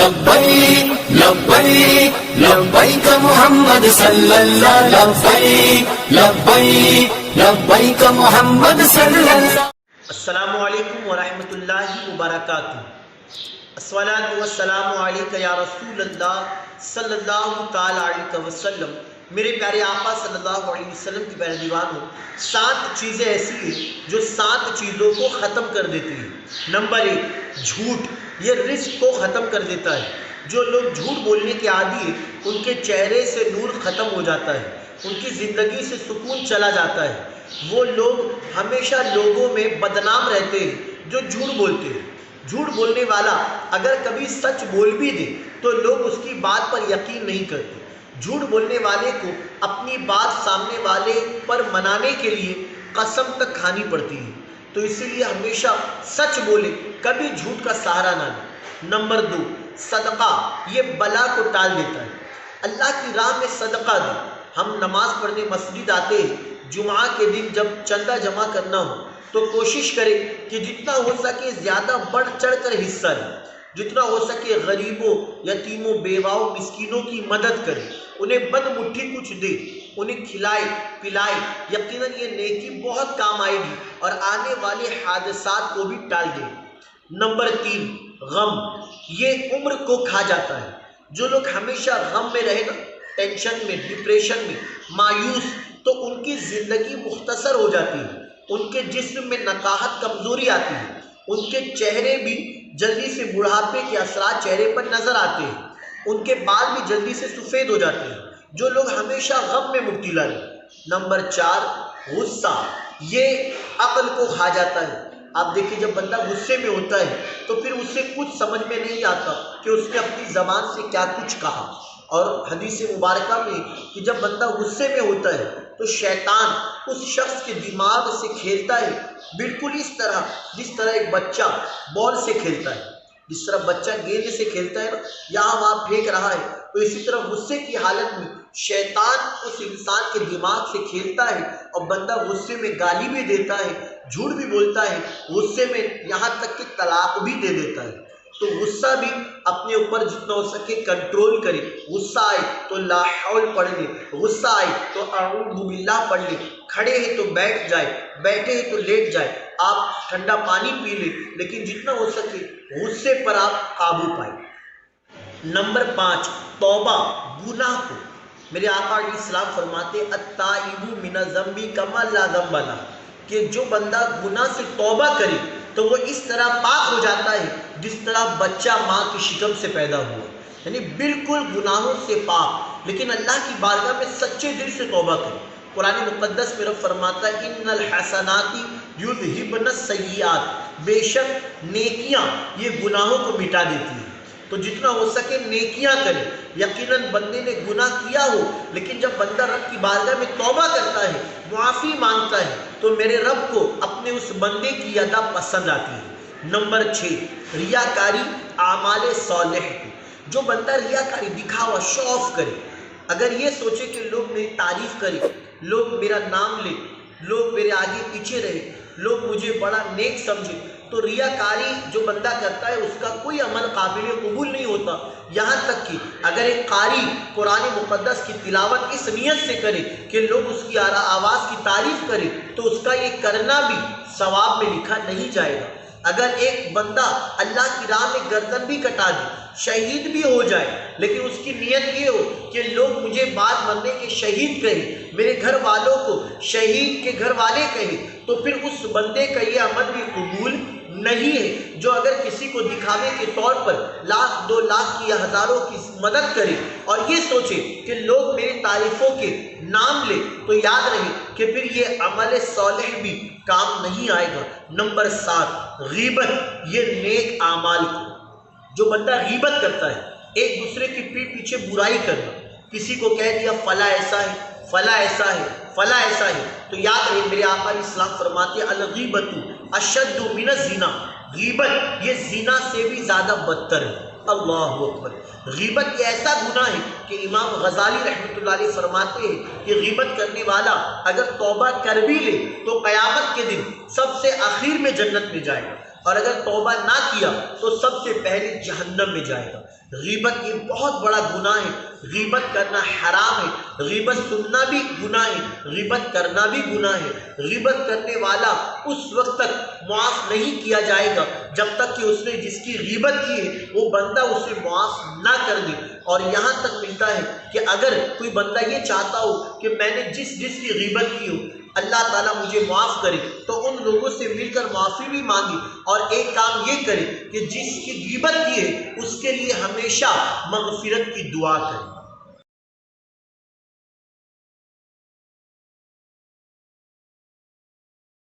لبیک لبیک لبیک محمد صلی اللہ لبیک لبیک لبیک محمد صلی اللہ. السلام علیکم ورحمۃ اللہ وبرکاتہ. الصلاۃ والسلام علیک یا رسول اللہ صلی اللہ تعالی علیہ وسلم. میرے پیارے آقا صلی اللہ علیہ وسلم کی پیارے دیوانوں، 7 چیزیں ایسی ہیں جو 7 چیزوں کو ختم کر دیتی ہیں. نمبر 1، جھوٹ. یہ رزق کو ختم کر دیتا ہے. جو لوگ جھوٹ بولنے کے عادی ہیں ان کے چہرے سے نور ختم ہو جاتا ہے، ان کی زندگی سے سکون چلا جاتا ہے. وہ لوگ ہمیشہ لوگوں میں بدنام رہتے ہیں جو جھوٹ بولتے ہیں. جھوٹ بولنے والا اگر کبھی سچ بول بھی دے تو لوگ اس کی بات پر یقین نہیں کرتے. جھوٹ بولنے والے کو اپنی بات سامنے والے پر منانے کے لیے قسم تک کھانی پڑتی ہے. تو اسی لیے ہمیشہ سچ بولے، کبھی جھوٹ کا سہارا نہ لے. نمبر 2، صدقہ. یہ بلا کو ٹال دیتا ہے. اللہ کی راہ میں صدقہ دے. ہم نماز پڑھنے مسجد آتے ہیں. جمعہ کے دن جب چندہ جمع کرنا ہو تو کوشش کرے کہ جتنا ہو سکے زیادہ بڑھ چڑھ کر حصہ لے. جتنا ہو سکے غریبوں، یتیموں، بیواؤں، مسکینوں کی مدد کرے. انہیں بد مٹھی کچھ دے، انہیں کھلائے پلائے. یقیناً یہ نیکی بہت کام آئے گی اور آنے والے حادثات کو بھی ٹال دے. نمبر 3، غم. یہ عمر کو کھا جاتا ہے. جو لوگ ہمیشہ غم میں رہے نا، ٹینشن میں، ڈپریشن میں، مایوس، تو ان کی زندگی مختصر ہو جاتی ہے. ان کے جسم میں نقاہت، کمزوری آتی ہے. ان کے چہرے بھی جلدی سے بڑھاپے کے اثرات چہرے پر نظر آتے ہیں. ان کے بال بھی جلدی سے سفید ہو جاتے ہیں. جو لوگ ہمیشہ غم میں مبتلا رہے. نمبر 4، غصہ. یہ عقل کو کھا جاتا ہے. آپ دیکھیں جب بندہ غصے میں ہوتا ہے تو پھر اسے کچھ سمجھ میں نہیں آتا کہ اس نے اپنی زبان سے کیا کچھ کہا. اور حدیث مبارکہ میں کہ جب بندہ غصے میں ہوتا ہے تو شیطان اس شخص کے دماغ سے کھیلتا ہے، بالکل اس طرح جس طرح ایک بچہ بال سے کھیلتا ہے. جس طرح بچہ گیند سے کھیلتا ہے نا، یہاں وہاں پھینک رہا ہے، تو اسی طرح غصے کی حالت میں شیطان اس انسان کے دماغ سے کھیلتا ہے اور بندہ غصے میں گالی بھی دیتا ہے، جھوٹ بھی بولتا ہے، غصے میں یہاں تک کہ طلاق بھی دے دیتا ہے. تو غصہ بھی اپنے اوپر جتنا ہو سکے کنٹرول کرے. غصہ آئے تو لا حول پڑھ لے، غصہ آئے تو اعوذ باللہ پڑھ لے. کھڑے ہیں تو بیٹھ جائے، بیٹھے ہیں تو لیٹ جائے. آپ ٹھنڈا پانی پی لیں، لیکن جتنا ہو سکے غصے پر آپ قابو پائیں. نمبر 5، توبہ. گناہ کو میرے آقا علیہ السلام فرماتے التائب من الذنب کما لا ذنب لہ، کہ جو بندہ گناہ سے توبہ کرے تو وہ اس طرح پاک ہو جاتا ہے جس طرح بچہ ماں کی شکم سے پیدا ہوا، یعنی بالکل گناہوں سے پاک. لیکن اللہ کی بارگاہ میں سچے دل سے توبہ کرے. قرآن مقدس میں رب فرماتا ہے ان الحسنات یذہبن السیئات، بے شک نیکیاں یہ گناہوں کو مٹا دیتی ہیں. تو جتنا ہو سکے نیکیاں کرے. یقیناً بندے نے گناہ کیا ہو لیکن جب بندہ رب کی بارگاہ میں توبہ کرتا ہے، معافی مانگتا ہے، تو میرے رب کو اپنے اس بندے کی ادا پسند آتی ہے. نمبر 6، ریاکاری. اعمال صالح کو جو بندہ ریاکاری، دکھاوا، شو آف کرے، اگر یہ سوچے کہ لوگ میری تعریف کریں، لوگ میرا نام لیں، لوگ میرے آگے پیچھے رہے، لوگ مجھے بڑا نیک سمجھے، تو ریاکاری جو بندہ کرتا ہے اس کا کوئی عمل قابل قبول نہیں ہوتا. یہاں تک کہ اگر ایک قاری قرآن مقدس کی تلاوت اس نیت سے کرے کہ لوگ اس کی آواز کی تعریف کرے تو اس کا یہ کرنا بھی ثواب میں لکھا نہیں جائے گا. اگر ایک بندہ اللہ کی راہ میں گردن بھی کٹا دے، شہید بھی ہو جائے، لیکن اس کی نیت یہ ہو کہ لوگ مجھے بات ماننے کے شہید کہیں، میرے گھر والوں کو شہید کے گھر والے کہیں، تو پھر اس بندے کا یہ عمل بھی قبول نہیں ہے. جو اگر کسی کو دکھاوے کے طور پر 1,00,000 2,00,000 کی یا ہزاروں کی مدد کرے اور یہ سوچے کہ لوگ میری تعریفوں کے نام لے، تو یاد رہے کہ پھر یہ عمل صالح بھی کام نہیں آئے گا. نمبر 7، غیبت. یہ نیک اعمال کو جو بندہ غیبت کرتا ہے، ایک دوسرے کی پیٹھ پیچھے برائی کرنا، کسی کو کہہ دیا فلاں ایسا ہے، فلاں ایسا ہے، فلاں ایسا ہے، تو یاد رہے میرے آقا علیہ السلام فرماتے الغیبۃ اشد من الزنا. غیبت یہ زنا سے بھی زیادہ بدتر ہے. اللہ اکبر. غیبت یہ ایسا گناہ ہے کہ امام غزالی رحمۃ اللہ علیہ فرماتے ہیں کہ غیبت کرنے والا اگر توبہ کر بھی لے تو قیامت کے دن سب سے آخر میں جنت میں جائے گا، اور اگر توبہ نہ کیا تو سب سے پہلے جہنم میں جائے گا. غیبت یہ بہت بڑا گناہ ہے، غیبت کرنا حرام ہے، غیبت سننا بھی گناہ ہے، غیبت کرنا بھی گناہ ہے۔ غیبت کرنے والا اس وقت تک معاف نہیں کیا جائے گا جب تک کہ اس نے جس کی غیبت کی ہے وہ بندہ اسے معاف نہ کر دے۔ اور یہاں تک ملتا ہے کہ اگر کوئی بندہ یہ چاہتا ہو کہ میں نے جس کی غیبت کی ہو اللہ تعالیٰ مجھے معاف کرے، تو ان لوگوں سے مل کر معافی بھی مانگے، اور ایک کام یہ کرے کہ جس کی غیبت کی ہے اس کے لیے ہمیشہ مغفرت کی دعا کرے۔